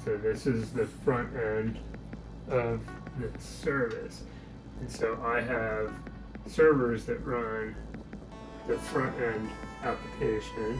So this is the front end of the service. And so I have servers that run the front end application.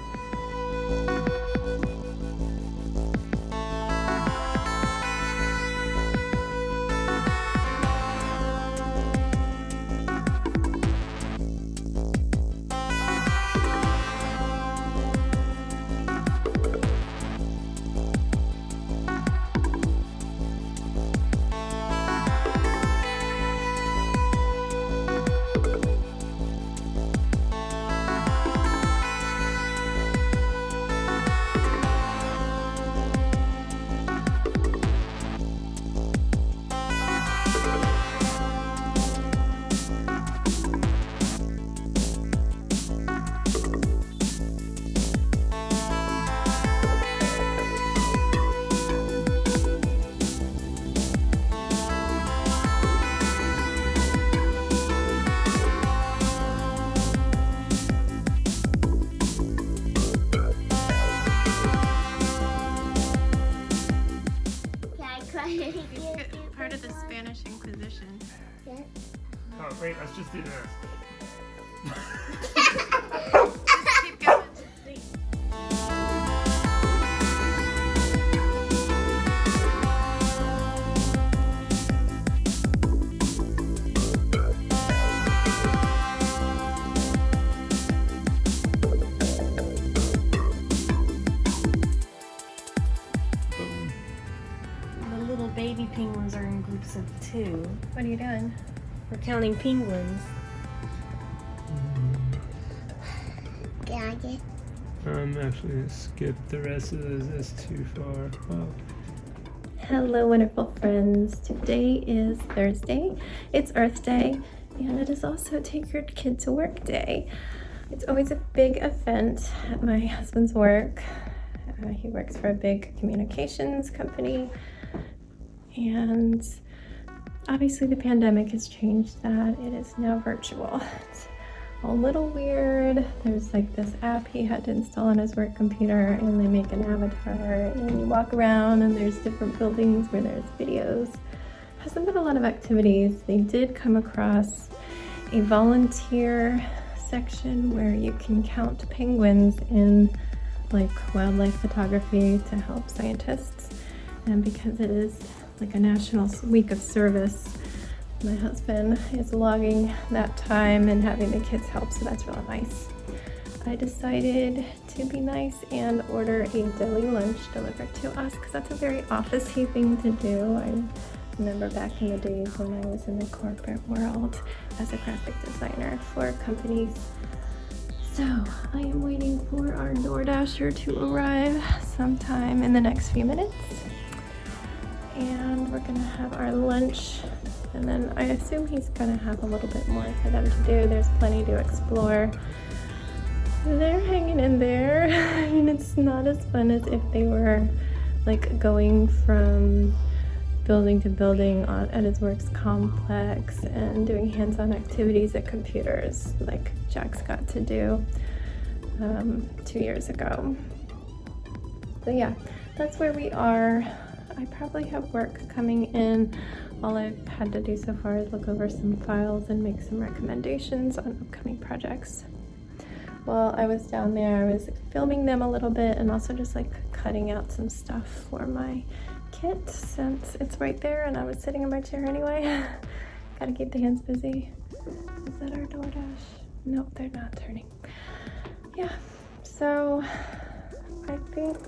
Part of the Spanish Inquisition. Yeah. Oh, wait, let's just do this. Just keep going. The little baby penguins are in groups of 2. What are you doing? We're counting penguins. Got it. I'm actually going to skip the rest of this. It's too far. Oh. Hello, wonderful friends. Today is Thursday. It's Earth Day, and it is also Take Your Kid to Work Day. It's always a big event at my husband's work. He works for a big communications company, and obviously the pandemic has changed that. It is now virtual. It's a little weird. There's like this app he had to install on his work computer, and they make an avatar, and you walk around, and there's different buildings where there's videos. Hasn't been a lot of activities. They did come across a volunteer section where you can count penguins in like wildlife photography to help scientists, and because it is like a national week of service, my husband is logging that time and having the kids help, so that's really nice. I decided to be nice and order a deli lunch delivered to us because that's a very office-y thing to do. I remember back in the days when I was in the corporate world as a graphic designer for companies. So I am waiting for our DoorDasher to arrive sometime in the next few minutes. And we're gonna have our lunch, and then I assume he's gonna have a little bit more for them to do. There's plenty to explore. They're hanging in there. I mean, it's not as fun as if they were like going from building to building at his work's complex and doing hands-on activities at computers like Jack's got to do 2 years ago. So yeah, that's where we are. I probably have work coming in. All I've had to do so far is look over some files and make some recommendations on upcoming projects. While I was down there, I was filming them a little bit and also just like cutting out some stuff for my kit since it's right there and I was sitting in my chair anyway. Gotta keep the hands busy. Is that our DoorDash? Nope, they're not turning. Yeah, so I think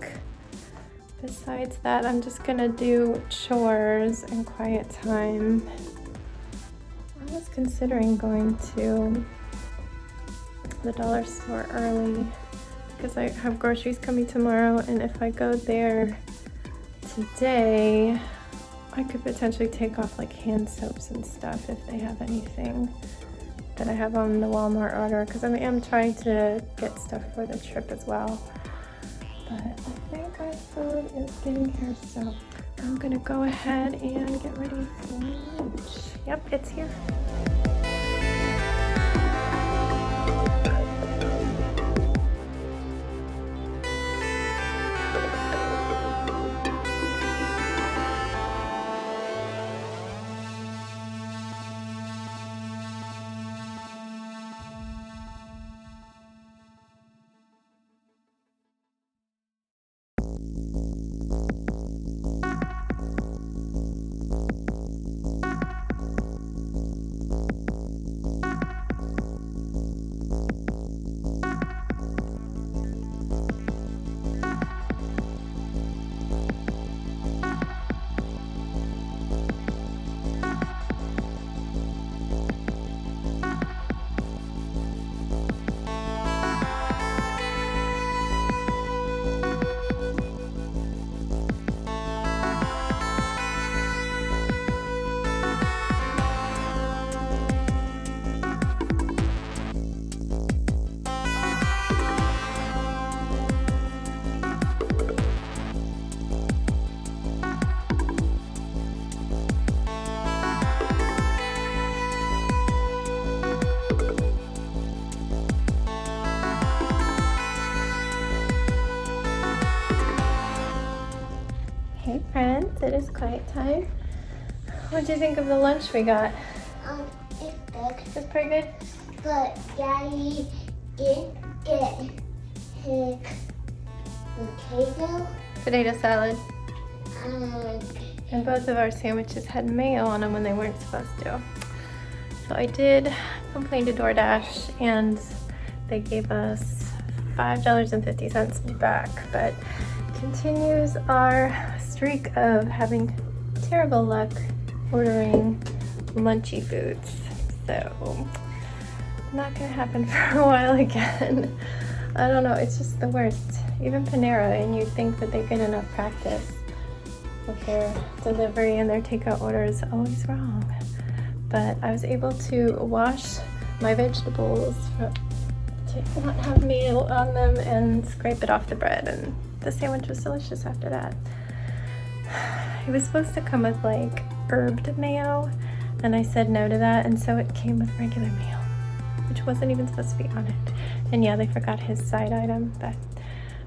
besides that, I'm just gonna do chores and quiet time. I was considering going to the dollar store early because I have groceries coming tomorrow, and if I go there today, I could potentially take off like hand soaps and stuff if they have anything that I have on the Walmart order, because I am trying to get stuff for the trip as well. But I think our food is getting here, so I'm gonna go ahead and get ready for lunch. Yep, it's here. Hey friends, it is quiet time. What do you think of the lunch we got? It's good, It's pretty good. but Daddy did get his Potato salad. and And both of our sandwiches had mayo on them when they weren't supposed to. So I did complain to DoorDash and they gave us $5.50 back, but continues our streak of having terrible luck ordering lunchy foods. So not gonna happen for a while again. I don't know, it's just the worst. Even Panera, and you'd think that they get enough practice with their delivery and their takeout orders, always wrong. But I was able to wash my vegetables to not have mayo on them and scrape it off the bread, and the sandwich was delicious after that. It was supposed to come with like herbed mayo, and I said no to that, and so it came with regular mayo, which wasn't even supposed to be on it. And yeah, they forgot his side item, but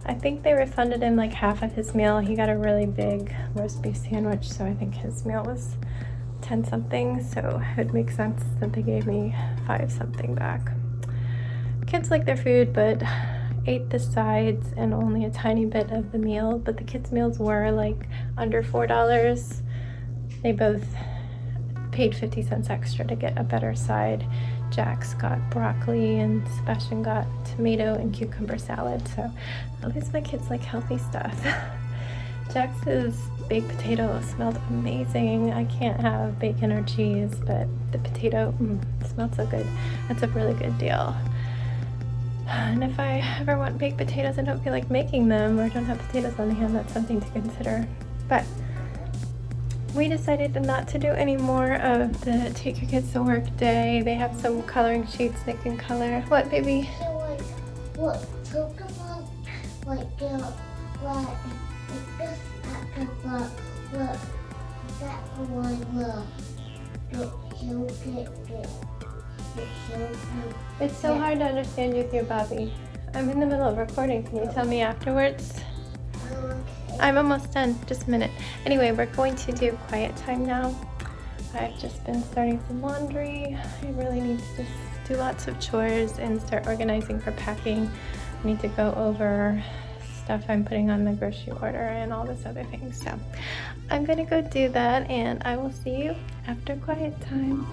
I think they refunded him like half of his meal. He got a really big roast beef sandwich, so I think his meal was 10 something, so it would make sense that they gave me 5 something back. Kids like their food, but ate the sides and only a tiny bit of the meal, but the kids' meals were like under $4. They both paid 50 cents extra to get a better side. Jax got broccoli and Sebastian got tomato and cucumber salad, so at least my kids like healthy stuff. Jax's baked potato smelled amazing. I can't have bacon or cheese, but the potato smelled so good. That's a really good deal. And if I ever want baked potatoes and don't feel like making them or don't have potatoes on hand, that's something to consider. But we decided not to do any more of the take your kids to work day. They have some coloring sheets they can color. What, baby? so like what Pokemon like what this Pokemon what that one It's so hard to understand you with your Bobby. I'm in the middle of recording. Can you tell me afterwards? I'm almost done. Just a minute. Anyway, we're going to do quiet time now. I've just been starting some laundry. I really need to just do lots of chores and start organizing for packing. I need to go over stuff I'm putting on the grocery order and all this other things. So I'm gonna go do that, and I will see you after quiet time.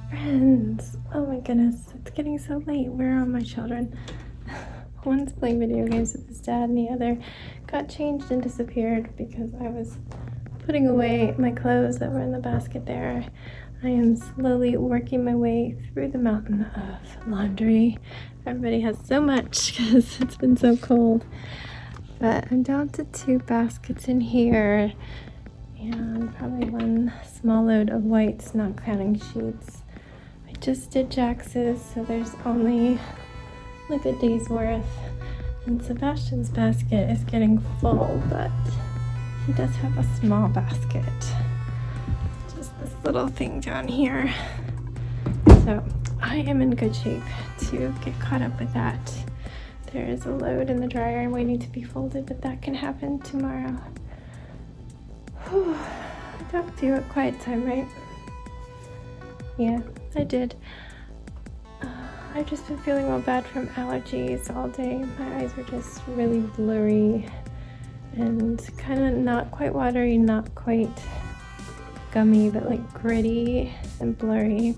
Friends, oh my goodness, it's getting so late. Where are my children? One's playing video games with his dad, and the other got changed and disappeared because I was putting away my clothes that were in the basket there. I am slowly working my way through the mountain of laundry. Everybody has so much because it's been so cold. But I'm down to 2 baskets in here and probably 1 small load of whites, not counting sheets. I just did Jax's, so there's only like a day's worth. And Sebastian's basket is getting full, but he does have a small basket. Just this little thing down here. So I am in good shape to get caught up with that. There is a load in the dryer waiting to be folded, but that can happen tomorrow. Whew. I got through a quiet time, right? Yeah, I did. I've just been feeling real bad from allergies all day. My eyes are just really blurry and kind of not quite watery, not quite gummy, but like gritty and blurry.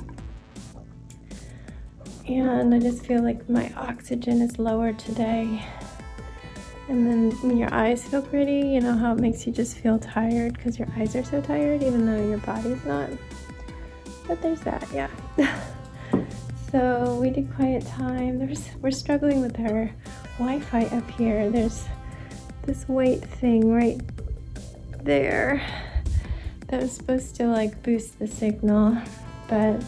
And I just feel like my oxygen is lower today. And then when your eyes feel gritty, you know how it makes you just feel tired because your eyes are so tired even though your body's not. But there's that, yeah. So we did quiet time. We're struggling with our Wi-Fi up here. There's this white thing right there that was supposed to like boost the signal, but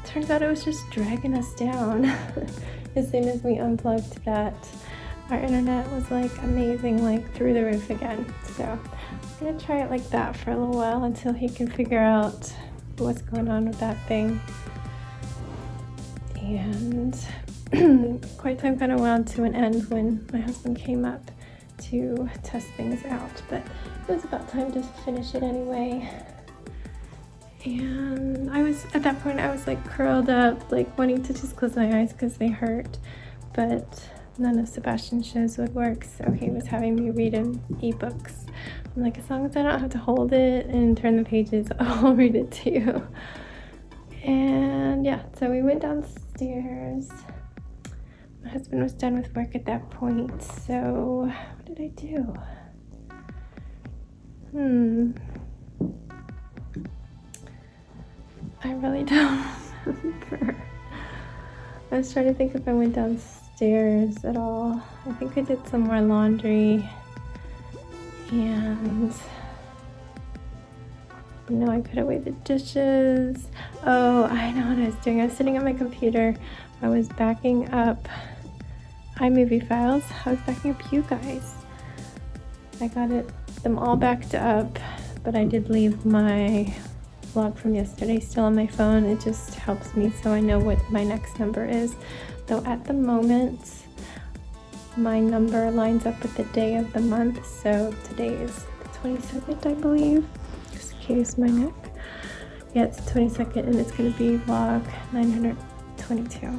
turns out it was just dragging us down. As soon as we unplugged that, our internet was like amazing, like through the roof again. So I'm gonna try it like that for a little while until he can figure out what's going on with that thing. And quiet time kind of wound to an end when my husband came up to test things out, but it was about time to finish it anyway. And at that point I was like curled up, like wanting to just close my eyes because they hurt, but none of Sebastian's shows would work, so he was having me read him ebooks. I'm like, as long as I don't have to hold it and turn the pages, I'll read it to you. And yeah, so we went downstairs. My husband was done with work at that point, so what did I do? I really don't remember. I was trying to think if I went downstairs at all. I think I did some more laundry, and I put away the dishes. Oh, I know what I was doing. I was sitting at my computer. I was backing up iMovie files. I was backing up you guys. I got them all backed up, but I did leave my vlog from yesterday still on my phone. It just helps me so I know what my next number is. Though at the moment, my number lines up with the day of the month. So today is the 22nd, I believe. Case my neck. Yeah, it's the 22nd and it's going to be vlog 922.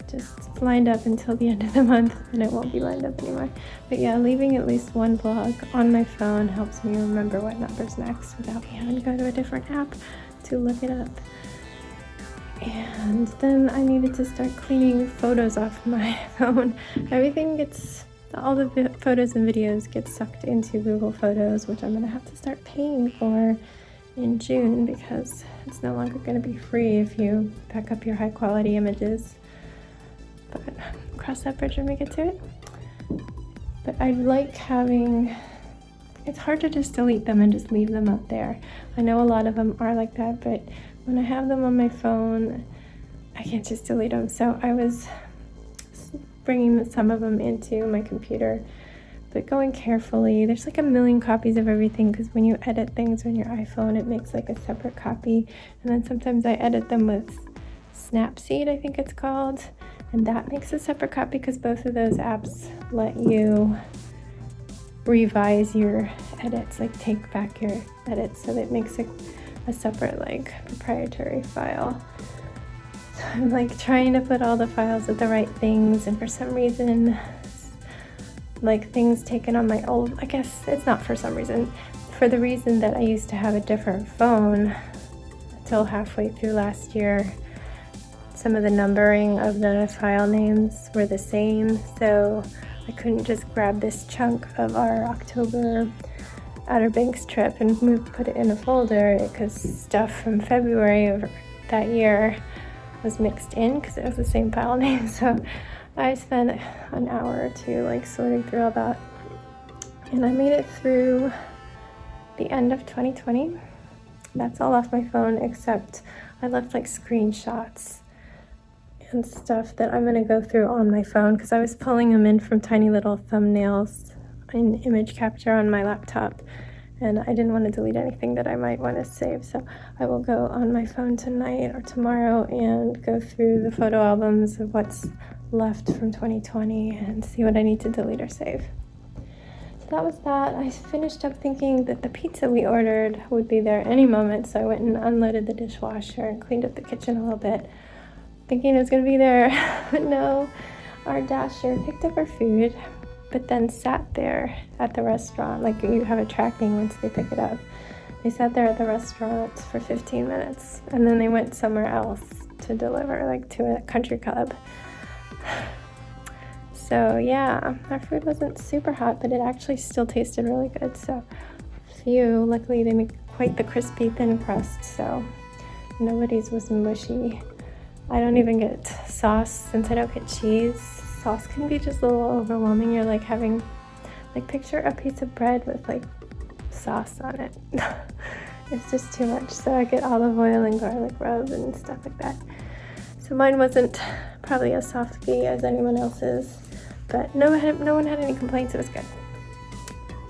Just lined up until the end of the month and it won't be lined up anymore. But yeah, leaving at least one vlog on my phone helps me remember what number's next without me having to go to a different app to look it up. And then I needed to start cleaning photos off my phone. All the photos and videos get sucked into Google Photos, which I'm going to have to start paying for in June because it's no longer going to be free if you back up your high quality images. But cross that bridge when we get to it. But I like it's hard to just delete them and just leave them up there. I know a lot of them are like that, but when I have them on my phone, I can't just delete them. So I was bringing some of them into my computer, but going carefully. There's like a million copies of everything because when you edit things on your iPhone, it makes like a separate copy. And then sometimes I edit them with Snapseed, I think it's called, and that makes a separate copy because both of those apps let you revise your edits, like take back your edits, so that it makes a separate like proprietary file. So I'm like trying to put all the files with the right things, and for some reason, like things taken on my old, I guess it's not for some reason, for the reason that I used to have a different phone until halfway through last year. Some of the numbering of the file names were the same, so I couldn't just grab this chunk of our October Outer Banks trip and put it in a folder because stuff from February of that year was mixed in because it was the same file name. So I spent an hour or two like sorting through all that, and I made it through the end of 2020. That's all off my phone except I left like screenshots and stuff that I'm going to go through on my phone because I was pulling them in from tiny little thumbnails in image capture on my laptop, and I didn't want to delete anything that I might want to save, so I will go on my phone tonight or tomorrow and go through the photo albums of what's left from 2020 and see what I need to delete or save. So that was that. I finished up thinking that the pizza we ordered would be there any moment, so I went and unloaded the dishwasher and cleaned up the kitchen a little bit, thinking it was going to be there. But no, our dasher picked up our food, but then sat there at the restaurant. Like, you have a tracking once they pick it up. They sat there at the restaurant for 15 minutes, and then they went somewhere else to deliver, like to a country club. So yeah, our food wasn't super hot, but it actually still tasted really good. So luckily they make quite the crispy thin crust, so nobody's was mushy. I don't even get sauce since I don't get cheese. Sauce can be just a little overwhelming. You're like having, like, picture a piece of bread with like sauce on it. It's just too much. So I get olive oil and garlic rub and stuff like that. So mine wasn't probably as softy as anyone else's, but no one had any complaints. It was good.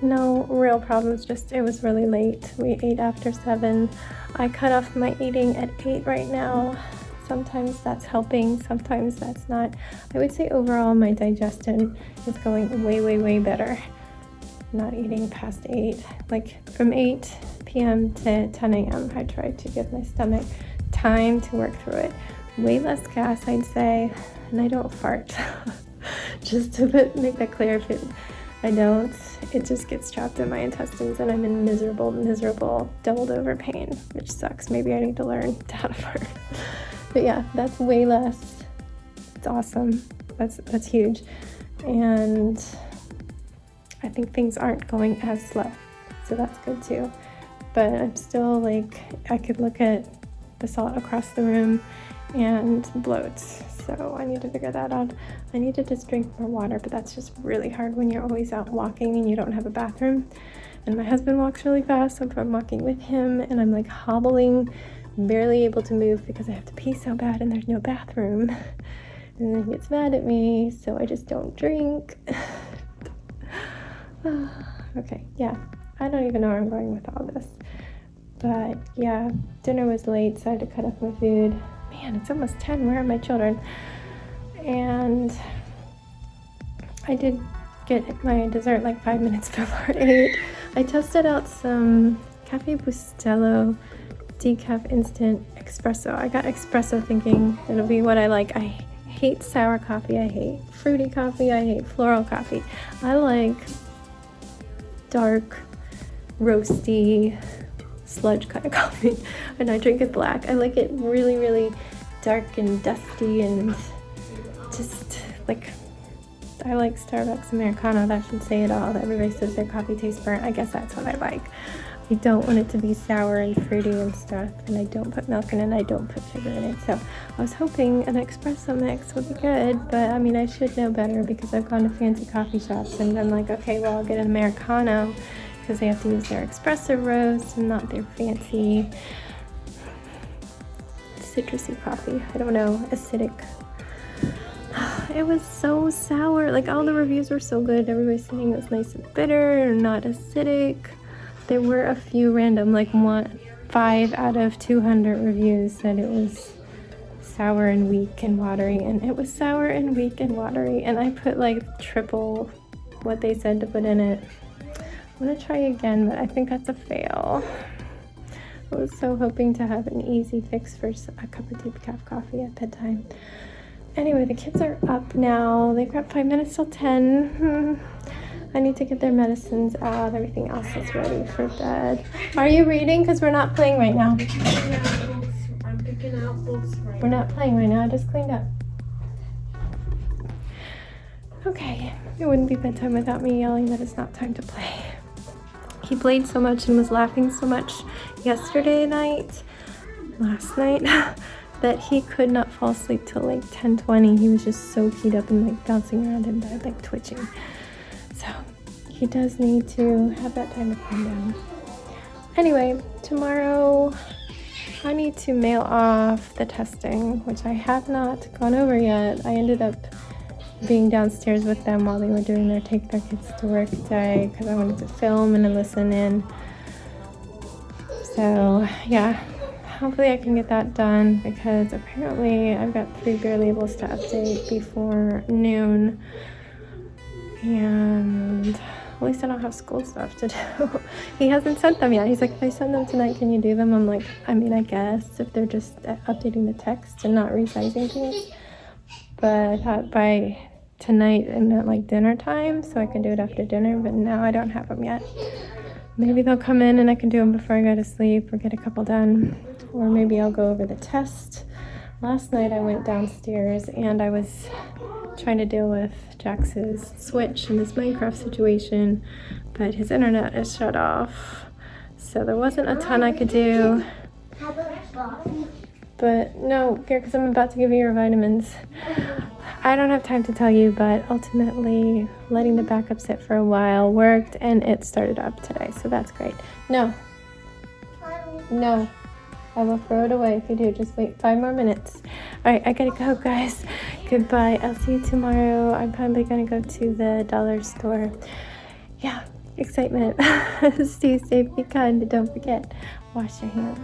No real problems, just it was really late. We ate after 7. I cut off my eating at 8 right now. Sometimes that's helping, sometimes that's not. I would say overall my digestion is going way, way, way better. Not eating past 8. Like from 8 p.m. to 10 a.m. I try to give my stomach time to work through it. Way less gas, I'd say, and I don't fart. Just to make that clear, if I don't, it just gets trapped in my intestines and I'm in miserable, doubled over pain, which sucks. Maybe I need to learn how to fart. But yeah, that's way less. It's awesome. That's huge. And I think things aren't going as slow, so that's good too. But I'm still like, I could look at the salt across the room and bloats. So I need to figure that out. I need to just drink more water, but that's just really hard when you're always out walking and you don't have a bathroom. And my husband walks really fast, so if I'm walking with him and I'm like hobbling, barely able to move because I have to pee so bad and there's no bathroom. And then he gets mad at me, so I just don't drink. Okay, yeah. I don't even know where I'm going with all this. But yeah, dinner was late, so I had to cut off my food. Man, it's almost 10. Where are my children? And I did get my dessert like 5 minutes before 8. I tested out some Cafe Bustelo decaf instant espresso. I got espresso thinking it'll be what I like. I hate sour coffee. I hate fruity coffee. I hate floral coffee. I like dark, roasty, sludge kind of coffee, and I drink it black. I like it really, really dark and dusty and just like, I like Starbucks Americano. That should say it all. Everybody says their coffee tastes burnt. I guess that's what I like. I don't want it to be sour and fruity and stuff, and I don't put milk in it, and I don't put sugar in it. So I was hoping an espresso mix would be good, but I mean, I should know better because I've gone to fancy coffee shops and I'm like, okay, well, I'll get an Americano because they have to use their espresso roast and not their fancy citrusy coffee. I don't know, acidic. It was so sour. Like, all the reviews were so good. Everybody's saying it was nice and bitter and not acidic. There were a few random, like 5 out of 200 reviews said it was sour and weak and watery, and it was sour and weak and watery, and I put like triple what they said to put in it. I'm gonna try again, but I think that's a fail. I was so hoping to have an easy fix for a cup of decaf coffee at bedtime. Anyway, the kids are up now. They've got 5 minutes till 10. I need to get their medicines out. Everything else is ready for bed. Are you reading? Because we're not playing right now. I'm picking out books right now. We're not playing right now. I just cleaned up. Okay. It wouldn't be bedtime without me yelling that it's not time to play. He played so much and was laughing so much last night, that he could not fall asleep till like 10:20. He was just so keyed up and like bouncing around in bed, like twitching. So he does need to have that time to calm down. Anyway, tomorrow I need to mail off the testing, which I have not gone over yet. I ended up being downstairs with them while they were doing their take their kids to work day because I wanted to film and listen in. So yeah, hopefully I can get that done because apparently I've got 3 beer labels to update before noon. And at least I don't have school stuff to do. He hasn't sent them yet. He's like, if I send them tonight, can you do them? I'm like, I mean, I guess if they're just updating the text and not resizing things. But I thought by tonight and at like dinner time, so I can do it after dinner, but now I don't have them yet. Maybe they'll come in and I can do them before I go to sleep or get a couple done. Or maybe I'll go over the test. Last night I went downstairs and I was trying to deal with Jax's Switch in this Minecraft situation, but his internet is shut off. So there wasn't a ton I could do. How about Bobby? But no, because I'm about to give you your vitamins. I don't have time to tell you, but ultimately letting the backup sit for a while worked and it started up today, so that's great. No, I will throw it away if you do. Just wait 5 more minutes. All right, I gotta go, guys. Goodbye. I'll see you tomorrow. I'm probably gonna go to the dollar store. Yeah, excitement. Stay safe, be kind, and don't forget, wash your hands.